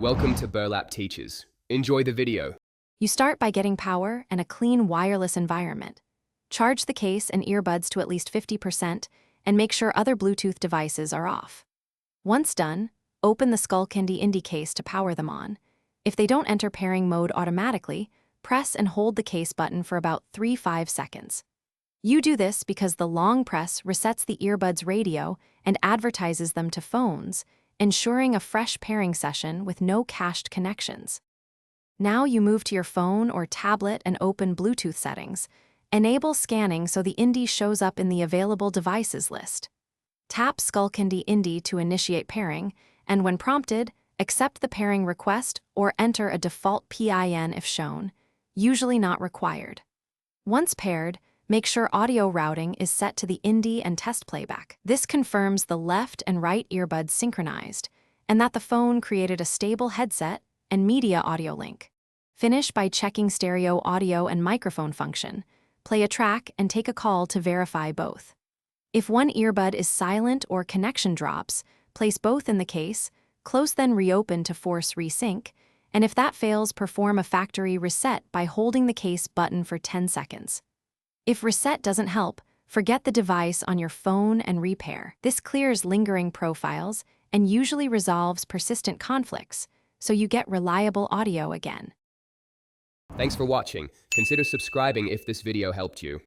Welcome to Burlap Teachers. Enjoy the video. You start by getting power and a clean wireless environment. Charge the case and earbuds to at least 50% and make sure other Bluetooth devices are off. Once done, open the Skullcandy Indy case to power them on. If they don't enter pairing mode automatically, press and hold the case button for about 3-5 seconds. You do this because the long press resets the earbuds radio and advertises them to phones, ensuring a fresh pairing session with no cached connections. Now you move to your phone or tablet and open Bluetooth settings. Enable scanning so the Indy shows up in the available devices list. Tap Skullcandy Indy to initiate pairing, and when prompted, accept the pairing request or enter a default PIN if shown, usually not required. Once paired, make sure audio routing is set to the Indy and test playback. This confirms the left and right earbuds synchronized, and that the phone created a stable headset and media audio link. Finish by checking stereo audio and microphone function. Play a track and take a call to verify both. If one earbud is silent or connection drops, place both in the case, close then reopen to force resync, and if that fails, perform a factory reset by holding the case button for 10 seconds. If reset doesn't help, forget the device on your phone and repair. This clears lingering profiles and usually resolves persistent conflicts, so you get reliable audio again. Thanks for watching. Consider subscribing if this video helped you.